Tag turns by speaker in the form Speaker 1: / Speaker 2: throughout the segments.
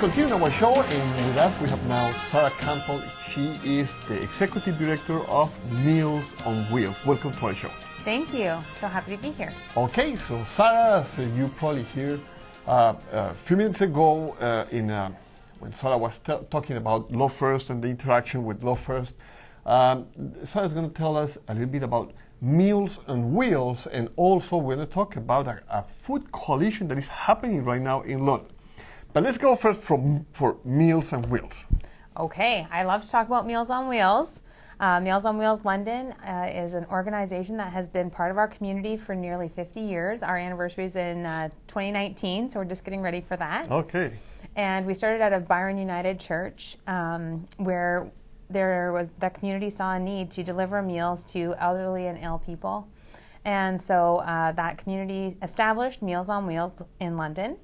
Speaker 1: continue our show, and with us we have now Sarah Campbell. She is the Executive Director of Meals on Wheels. Welcome to our show.
Speaker 2: Thank you. So happy to be here.
Speaker 1: Okay, so Sarah, so you probably hear a few minutes ago when Sarah was talking about Love First and the interaction with Love First. Sarah's going to tell us a little bit about Meals on Wheels, and also we're going to talk about a food coalition that is happening right now in London. But let's go first for Meals on Wheels.
Speaker 2: Okay, I love to talk about Meals on Wheels. Meals on Wheels London is an organization that has been part of our community for nearly 50 years. Our anniversary is in 2019, so we're just getting ready for that.
Speaker 1: Okay.
Speaker 2: And we started out of Byron United Church, where the community saw a need to deliver meals to elderly and ill people. And so that community established Meals on Wheels in London.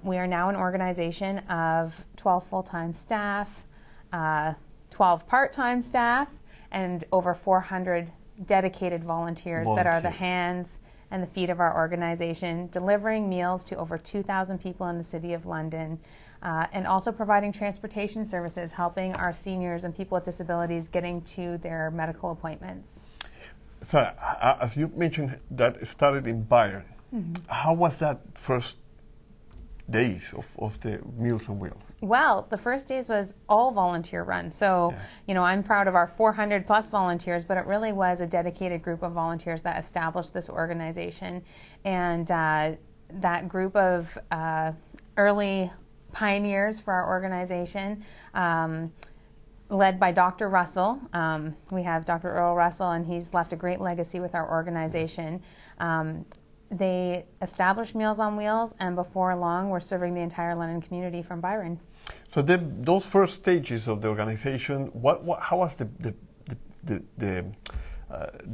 Speaker 2: We are now an organization of 12 full-time staff, 12 part-time staff, and over 400 dedicated volunteers that are the hands and the feet of our organization, delivering meals to over 2,000 people in the City of London, and also providing transportation services, helping our seniors and people with disabilities getting to their medical appointments.
Speaker 1: So, as you mentioned, that started in Byron. Mm-hmm. How was that first days of the Meals on Wheels?
Speaker 2: Well, the first days was all volunteer run. So, you know, I'm proud of our 400 plus volunteers, but it really was a dedicated group of volunteers that established this organization. And that group of early pioneers for our organization, led by Dr. Russell. We have Dr. Earl Russell, and he's left a great legacy with our organization. They established Meals on Wheels, and before long, we're serving the entire London community from Byron.
Speaker 1: So those first stages of the organization, how was the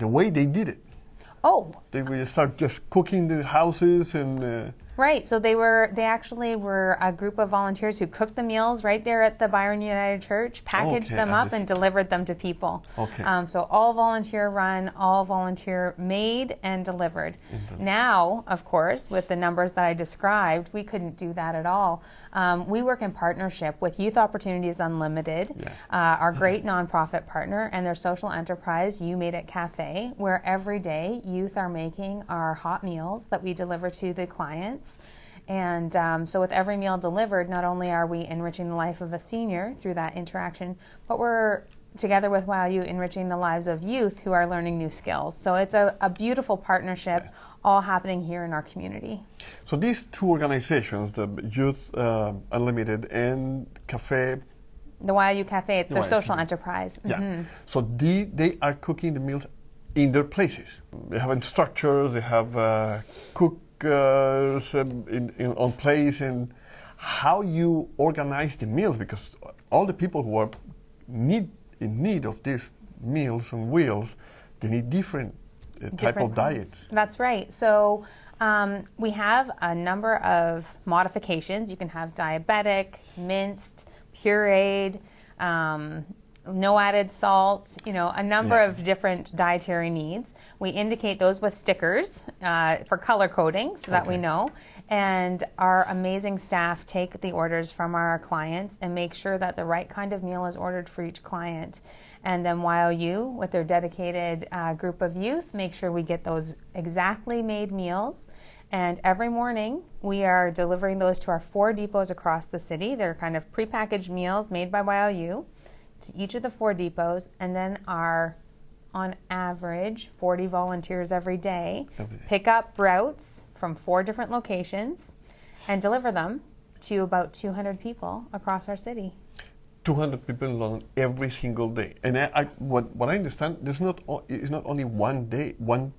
Speaker 1: way they did it?
Speaker 2: Oh,
Speaker 1: they would start just cooking the houses and.
Speaker 2: Right. So they actually were a group of volunteers who cooked the meals right there at the Byron United Church, packaged them up, and delivered them to people.
Speaker 1: Okay.
Speaker 2: So all volunteer run, all volunteer made and delivered. Mm-hmm. Now, of course, with the numbers that I described, we couldn't do that at all. We work in partnership with Youth Opportunities Unlimited, our great nonprofit partner, and their social enterprise, You Made It Cafe, where every day youth are making our hot meals that we deliver to the clients. And so with every meal delivered, not only are we enriching the life of a senior through that interaction, but we're together with YLU enriching the lives of youth who are learning new skills. So it's a beautiful partnership all happening here in our community.
Speaker 1: So these two organizations, the Youth Unlimited and Cafe,
Speaker 2: the YLU Cafe, it's their social enterprise.
Speaker 1: Yeah.
Speaker 2: Mm-hmm.
Speaker 1: So they are cooking the meals in their places. They have instructors, they have cookers on place, and how you organize the meals, because all the people who are in need of these Meals on Wheels, they need different type of diets.
Speaker 2: That's right. So we have a number of modifications. You can have diabetic, minced, pureed, no added salt, you know, a number of different dietary needs. We indicate those with stickers for color coding so that we know. And our amazing staff take the orders from our clients and make sure that the right kind of meal is ordered for each client. And then YLU, with their dedicated group of youth, make sure we get those exactly made meals. And every morning, we are delivering those to our 4 depots across the city. They're kind of prepackaged meals made by YLU to each of the 4 depots, and then our, on average, 40 volunteers every day pick up routes from 4 different locations and deliver them to about 200 people across our city.
Speaker 1: 200 people in London every single day. And what I understand, it's not only one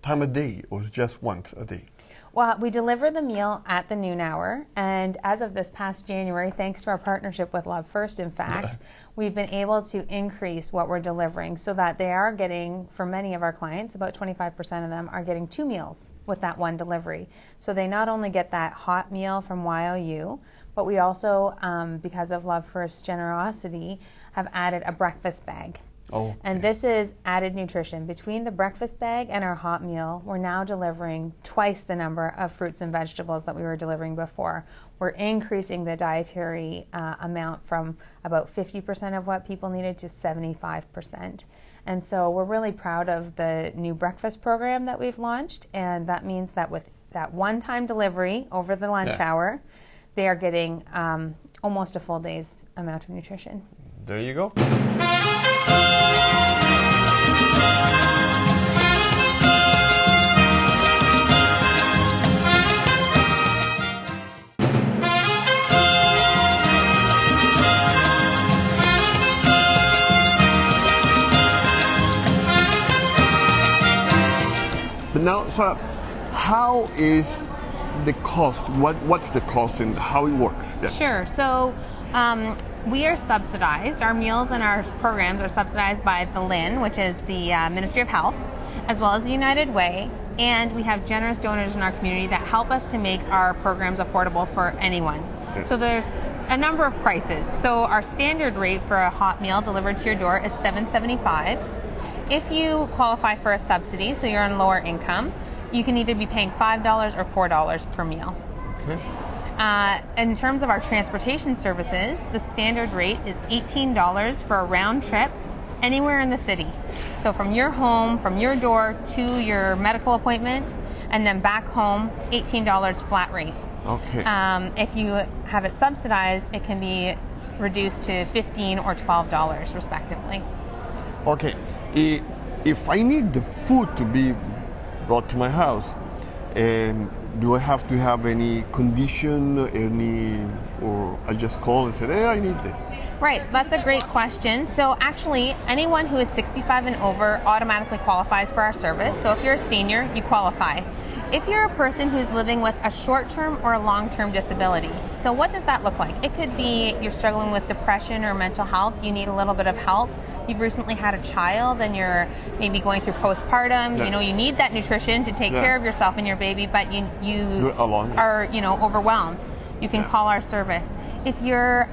Speaker 1: time a day, or just once a day.
Speaker 2: Well, we deliver the meal at the noon hour, and as of this past January, thanks to our partnership with Love First, in fact, we've been able to increase what we're delivering so that they are getting, for many of our clients, about 25% of them are getting 2 meals with that one delivery. So they not only get that hot meal from YLU, but we also, because of Love First's generosity, have added a breakfast bag.
Speaker 1: Oh.
Speaker 2: And this is added nutrition. Between the breakfast bag and our hot meal, we're now delivering twice the number of fruits and vegetables that we were delivering before. We're increasing the dietary amount from about 50% of what people needed to 75%. And so we're really proud of the new breakfast program that we've launched, and that means that with that one-time delivery over the lunch hour, they are getting almost a full day's amount of nutrition.
Speaker 1: There you go. But now, Sarah, how is the cost? What's the cost and how it works? Yeah.
Speaker 2: Sure. So we are subsidized. Our meals and our programs are subsidized by the LIN, which is the Ministry of Health, as well as the United Way. And we have generous donors in our community that help us to make our programs affordable for anyone.
Speaker 1: Yeah.
Speaker 2: So there's a number of prices. So our standard rate for a hot meal delivered to your door is $7.75. If you qualify for a subsidy, so you're on lower income, you can either be paying $5 or $4 per meal.
Speaker 1: Okay.
Speaker 2: In terms of our transportation services, the standard rate is $18 for a round trip anywhere in the city. So from your home, from your door to your medical appointment, and then back home, $18 flat rate.
Speaker 1: Okay.
Speaker 2: If you have it subsidized, it can be reduced to $15 or $12 respectively.
Speaker 1: Okay. If I need the food to be brought to my house, do I have to have any condition, or I just call and say, hey, I need this?
Speaker 2: Right, so that's a great question. So actually, anyone who is 65 and over automatically qualifies for our service. So if you're a senior, you qualify. If you're a person who's living with a short-term or a long-term disability, so what does that look like? It could be you're struggling with depression or mental health, you need a little bit of help. You've recently had a child and you're maybe going through postpartum, you need that nutrition to take care of yourself and your baby, but you are, overwhelmed. You can call our service. If you're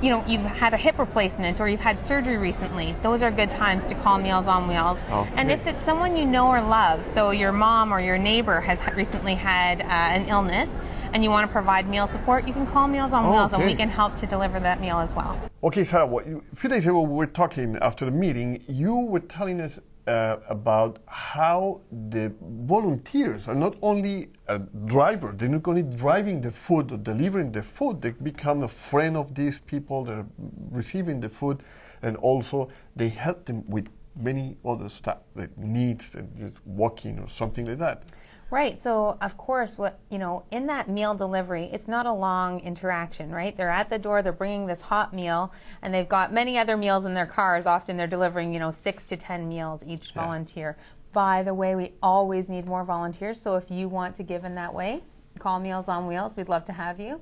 Speaker 2: you've had a hip replacement or you've had surgery recently, those are good times to call Meals on Wheels.
Speaker 1: Okay.
Speaker 2: And if it's someone you know or love, so your mom or your neighbor has recently had an illness and you want to provide meal support, you can call Meals on Wheels and we can help to deliver that meal as well.
Speaker 1: Okay, Sarah, a few days ago we were talking after the meeting, you were telling us about how the volunteers are not only a driver, they're not only driving the food or delivering the food, they become a friend of these people that are receiving the food, and also they help them with many other stuff, like needs, and just walking or something like that.
Speaker 2: Right. So of course, in that meal delivery, it's not a long interaction, right? They're at the door, they're bringing this hot meal, and they've got many other meals in their cars. Often they're delivering, 6 to 10 meals each volunteer. By the way, we always need more volunteers. So if you want to give in that way, call Meals on Wheels. We'd love to have you.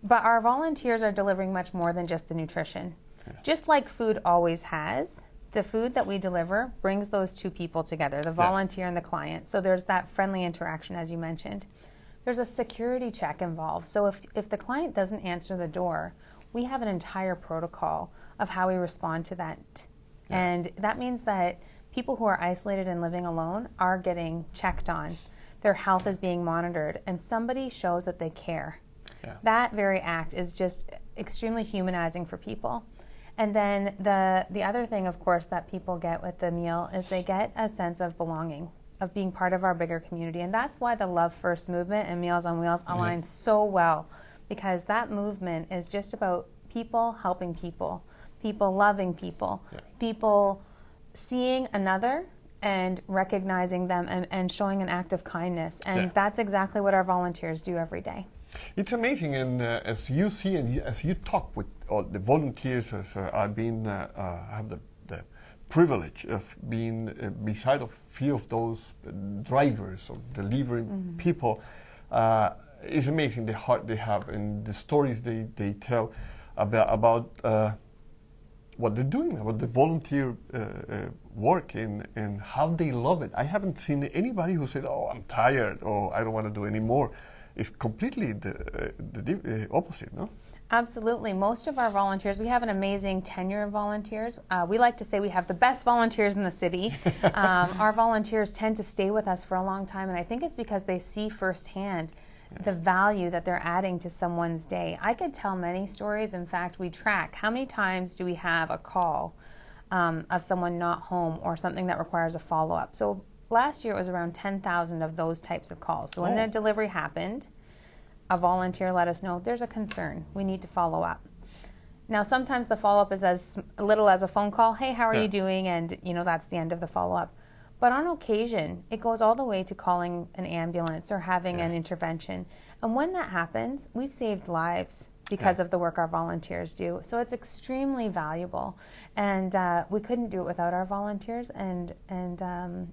Speaker 2: But our volunteers are delivering much more than just the nutrition. Yeah. Just like food always has, the food that we deliver brings those two people together, the volunteer and the client. So there's that friendly interaction, as you mentioned. There's a security check involved. So if the client doesn't answer the door, we have an entire protocol of how we respond to that. Yeah. And that means that people who are isolated and living alone are getting checked on. Their health is being monitored, and somebody shows that they care. Yeah. That very act is just extremely humanizing for people. And then the other thing, of course, that people get with the meal is they get a sense of belonging, of being part of our bigger community. And that's why the Love First movement and Meals on Wheels aligns so well, because that movement is just about people helping people, people loving people, people seeing another and recognizing them and showing an act of kindness. And that's exactly what our volunteers do every day.
Speaker 1: It's amazing, and as you see and as you talk with all the volunteers, as I've been, have the privilege of being beside of few of those drivers of delivering people, it's amazing the heart they have and the stories they tell about what they're doing, about the volunteer work and how they love it. I haven't seen anybody who said, "Oh, I'm tired," or "I don't want to do anymore." It's completely the opposite, no?
Speaker 2: Absolutely. Most of our volunteers, we have an amazing tenure of volunteers. We like to say we have the best volunteers in the city. Our volunteers tend to stay with us for a long time, and I think it's because they see firsthand the value that they're adding to someone's day. I could tell many stories. In fact, we track how many times do we have a call of someone not home or something that requires a follow-up. So last year it was around 10,000 of those types of calls. So when the delivery happened, a volunteer let us know there's a concern. We need to follow up. Now, sometimes the follow-up is as little as a phone call. Hey, how are you doing? And, that's the end of the follow-up. But on occasion, it goes all the way to calling an ambulance or having an intervention. And when that happens, we've saved lives because of the work our volunteers do. So it's extremely valuable. And we couldn't do it without our volunteers. And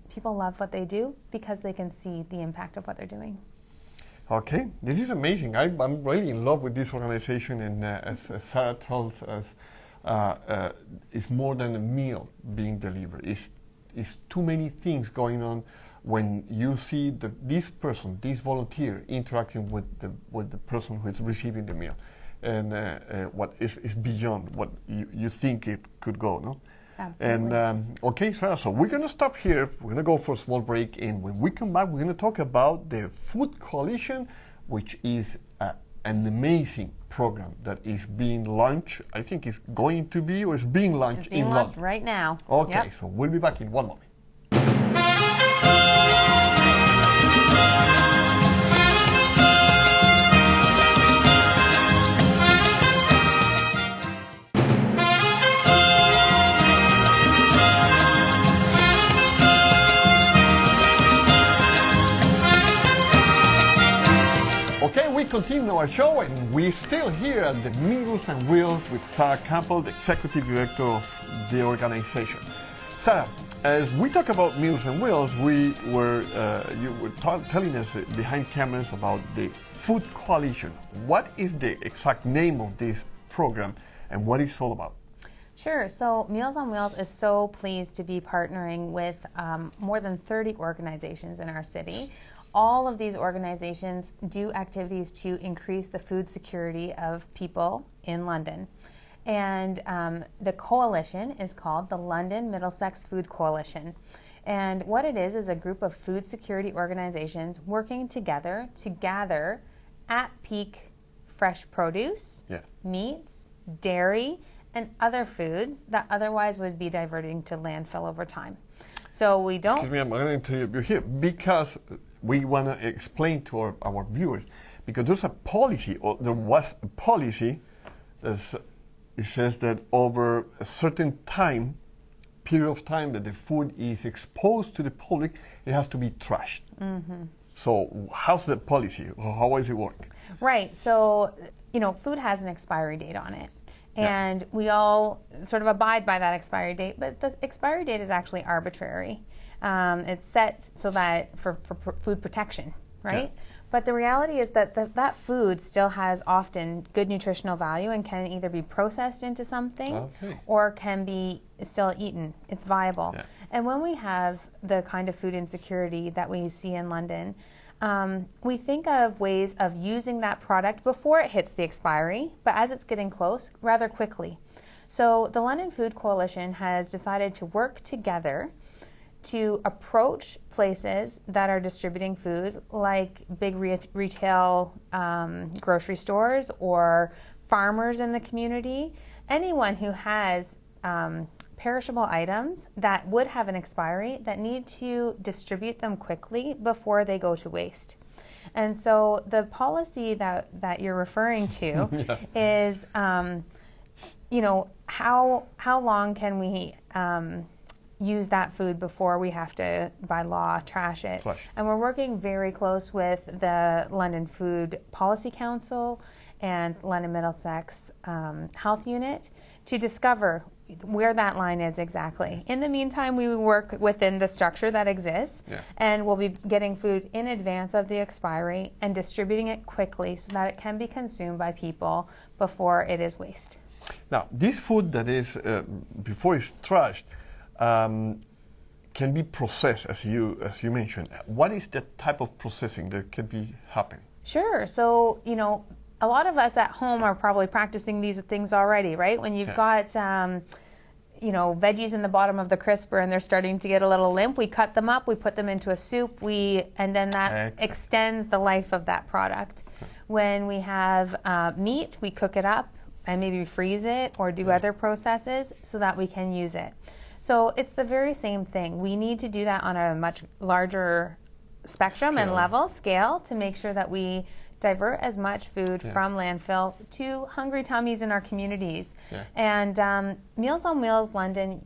Speaker 2: people love what they do because they can see the impact of what they're doing.
Speaker 1: Okay, this is amazing. I'm really in love with this organization, and as Sarah tells us, it's more than a meal being delivered. It's too many things going on when you see this person, this volunteer, interacting with the person who is receiving the meal, and what is beyond what you think it could go, no?
Speaker 2: Absolutely.
Speaker 1: And okay, Sarah, so we're going to stop here. We're going to go for a small break, and when we come back, we're going to talk about the Food Coalition, which is an amazing program that is being launched. I think it's going to be, or it's being launched in London.
Speaker 2: It's being launched right now.
Speaker 1: Okay, so we'll be back in one moment. Okay, we continue our show, and we're still here at the Meals and Wheels with Sarah Campbell, the Executive Director of the organization. Sarah, as we talk about Meals and Wheels, you were telling us behind cameras about the Food Coalition. What is the exact name of this program, and what it's all about?
Speaker 2: Sure. So Meals on Wheels is so pleased to be partnering with more than 30 organizations in our city. All of these organizations do activities to increase the food security of people in London. And the coalition is called the London Middlesex Food Coalition. And what it is a group of food security organizations working together to gather at peak fresh produce, meats, dairy, and other foods that otherwise would be diverting to landfill over time. So we don't...
Speaker 1: Excuse me, I'm going to interrupt you here because we want to explain to our viewers, because there's a policy, or there was a policy that it says that over a certain period of time that the food is exposed to the public, it has to be trashed. Mm-hmm. So how's the policy? How does it work?
Speaker 2: Right. So, food has an expiry date on it. And we all sort of abide by that expiry date, but the expiry date is actually arbitrary. It's set so that for food protection, right? Yeah. But the reality is that that food still has often good nutritional value and can either be processed into something or can be still eaten. It's viable. Yeah. And when we have the kind of food insecurity that we see in London, we think of ways of using that product before it hits the expiry, but as it's getting close, rather quickly. So the London Food Coalition has decided to work together to approach places that are distributing food, like big retail grocery stores or farmers in the community, anyone who has perishable items that would have an expiry that need to distribute them quickly before they go to waste. And so the policy that you're referring to is, how long can we use that food before we have to, by law, trash it? And we're working very close with the London Food Policy Council and London Middlesex Health Unit to discover where that line is exactly. In the meantime, we work within the structure that exists, and we'll be getting food in advance of the expiry and distributing it quickly so that it can be consumed by people before it is waste.
Speaker 1: Now, this food that is, before it's trashed, can be processed, as you mentioned. What is the type of processing that can be happening?
Speaker 2: Sure. So, a lot of us at home are probably practicing these things already, right? When you've got veggies in the bottom of the crisper and they're starting to get a little limp, we cut them up, we put them into a soup, and then that extends the life of that product. When we have meat, we cook it up and maybe freeze it or do other processes so that we can use it. So it's the very same thing. We need to do that on a much larger spectrum and level scale to make sure that we divert as much food from landfill to hungry tummies in our communities. And Meals on Wheels London,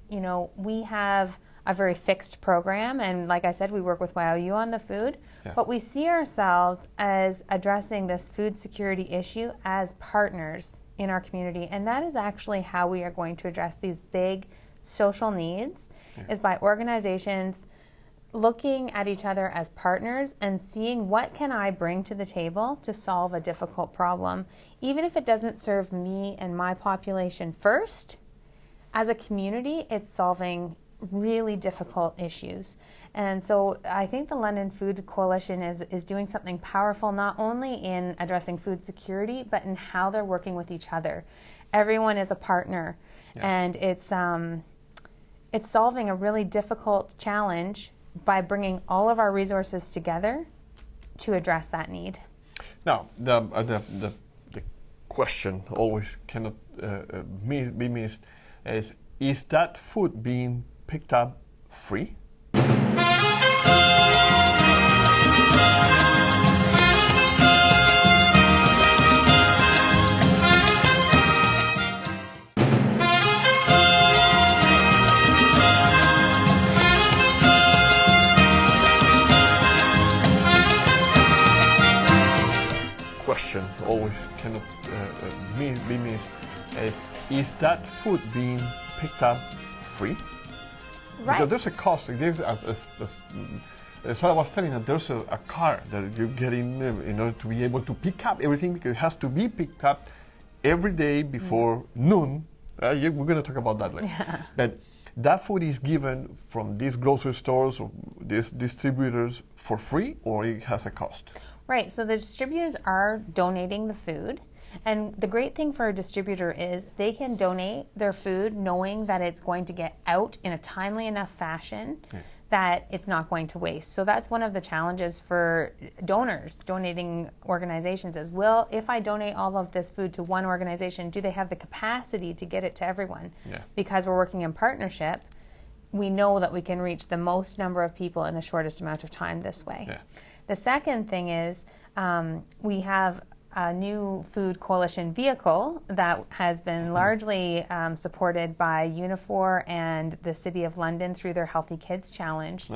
Speaker 2: we have a very fixed program, and like I said, we work with YOU on the food, but we see ourselves as addressing this food security issue as partners in our community, and that is actually how we are going to address these big social needs, is by organizations looking at each other as partners and seeing what can I bring to the table to solve a difficult problem. Even if it doesn't serve me and my population first, as a community, it's solving really difficult issues. And so I think the London Food Coalition is doing something powerful, not only in addressing food security, but in how they're working with each other. Everyone is a partner, and it's solving a really difficult challenge by bringing all of our resources together to address that need.
Speaker 1: Now, the question always cannot be missed is that food being picked up free? Question always cannot be missed is that food being picked up free?
Speaker 2: Right.
Speaker 1: Because there's a cost. So I was telling that there's a car that you get in order to be able to pick up everything, because it has to be picked up every day before noon. We're going to talk about that later. But that food is given from these grocery stores or these distributors for free, or it has a cost?
Speaker 2: Right, so the distributors are donating the food, and the great thing for a distributor is they can donate their food knowing that it's going to get out in a timely enough fashion that it's not going to waste. So that's one of the challenges for donors, donating organizations, is, if I donate all of this food to one organization, do they have the capacity to get it to everyone? Because we're working in partnership, we know that we can reach the most number of people in the shortest amount of time this way. The second thing is we have a new food coalition vehicle that has been largely supported by Unifor and the City of London through their Healthy Kids Challenge,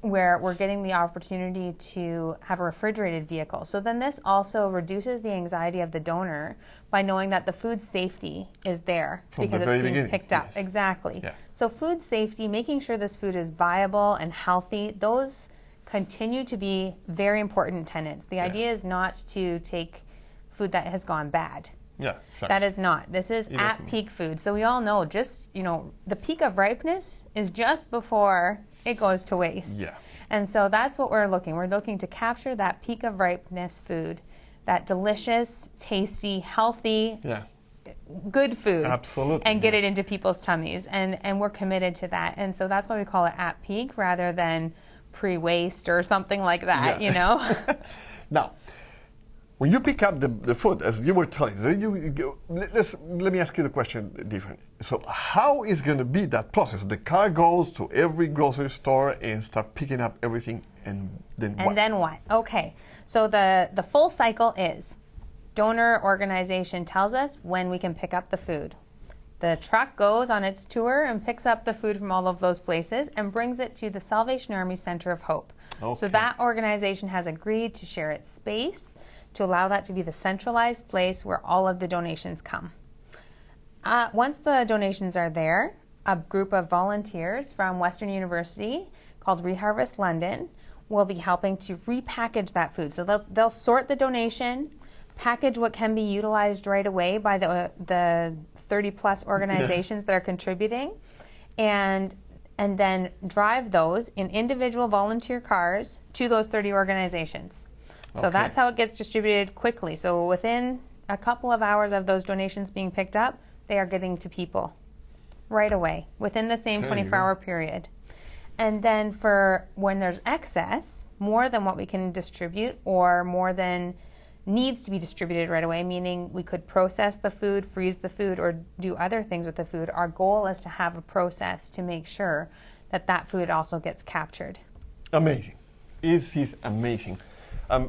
Speaker 2: where we're getting the opportunity to have a refrigerated vehicle. So then this also reduces the anxiety of the donor by knowing that the food safety is there because it's being picked up. Exactly. So food safety, making sure this food is viable and healthy, those continue to be very important tenets. The idea is not to take food that has gone bad. That is not. This is at peak food. So we all know the peak of ripeness is just before it goes to waste. And so that's what we're looking. We're looking to capture that peak of ripeness food, that delicious, tasty, healthy, good food.
Speaker 1: Absolutely.
Speaker 2: And get it into people's tummies. And we're committed to that. And so that's why we call it at peak rather than pre-waste or something like that,
Speaker 1: Now, when you pick up the food, as you were telling, let me ask you the question different. So how is going to be that process? The car goes to every grocery store and start picking up everything, and then what?
Speaker 2: And then what? Okay, so the full cycle is donor organization tells us when we can pick up the food. The truck goes on its tour and picks up the food from all of those places and brings it to the Salvation Army Center of Hope. So that organization has agreed to share its space to allow that to be the centralized place where all of the donations come. Once the donations are there, a group of volunteers from Western University called Reharvest London will be helping to repackage that food. So they'll sort the donation, package what can be utilized right away by the 30 plus organizations that are contributing, and then drive those in individual volunteer cars to those 30 organizations. So that's how it gets distributed quickly. So within a couple of hours of those donations being picked up, they are getting to people right away within the same 24-hour period. And then for when there's excess, more than what we can distribute or more than needs to be distributed right away, meaning we could process the food, freeze the food, or do other things with the food, our goal is to have a process to make sure that that food also gets captured.
Speaker 1: Amazing. It is amazing. I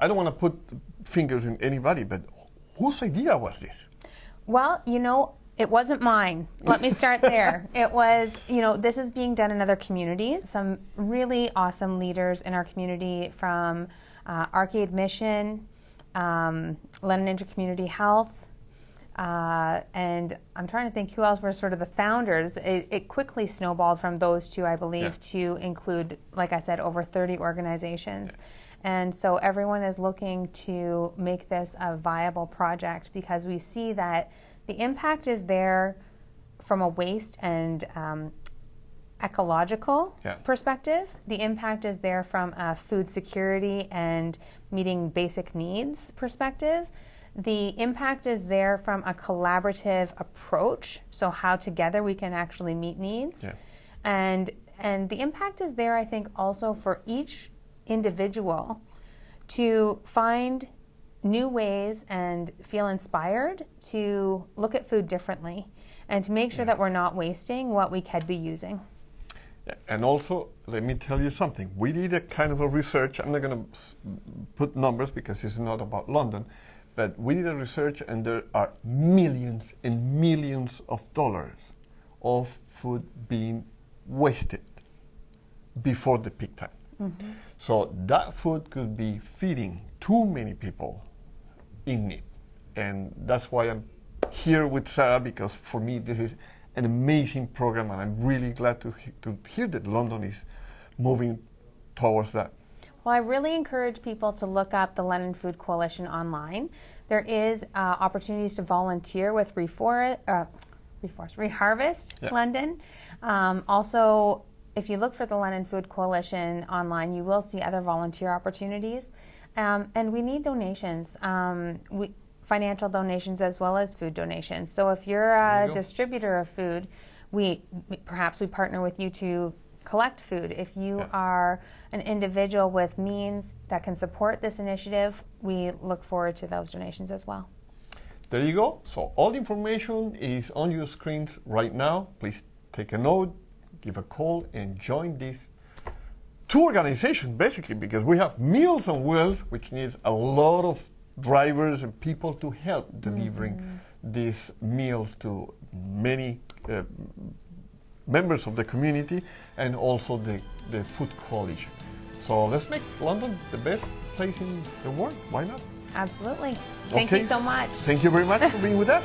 Speaker 1: don't want to put fingers in anybody, but whose idea was this?
Speaker 2: Well, it wasn't mine. Let me start there. It was, this is being done in other communities. Some really awesome leaders in our community from Arcade Mission, Lennon Intercommunity Health, and I'm trying to think who else were sort of the founders. It quickly snowballed from those two, I believe, to include, like I said, over 30 organizations. And so everyone is looking to make this a viable project because we see that the impact is there from a waste and ecological perspective. The impact is there from a food security and meeting basic needs perspective. The impact is there from a collaborative approach, so how together we can actually meet needs. And the impact is there, I think, also for each individual to find new ways and feel inspired to look at food differently and to make sure that we're not wasting what we could be using.
Speaker 1: And also, let me tell you something. We did a kind of a research. I'm not going to put numbers because it's not about London, but we did a research and there are millions and millions of dollars of food being wasted before the peak time. So that food could be feeding too many people in need. And that's why I'm here with Sarah, because for me this is an amazing program and I'm really glad to hear that London is moving towards that.
Speaker 2: Well, I really encourage people to look up the Lennon Food Coalition online. There is opportunities to volunteer with Reharvest London. Also, if you look for the Lennon Food Coalition online, you will see other volunteer opportunities. And we need donations, financial donations as well as food donations. So if you're a distributor of food, perhaps we partner with you to collect food. If you are an individual with means that can support this initiative, we look forward to those donations as well.
Speaker 1: There you go. So all the information is on your screens right now. Please take a note, give a call, and join these two organizations, basically, because we have Meals on Wheels, which needs a lot of drivers and people to help delivering these meals to many members of the community, and also the Food Coalition. So let's make London the best place in the world. Why not?
Speaker 2: Absolutely. Thank you so much.
Speaker 1: Thank you very much for being with us.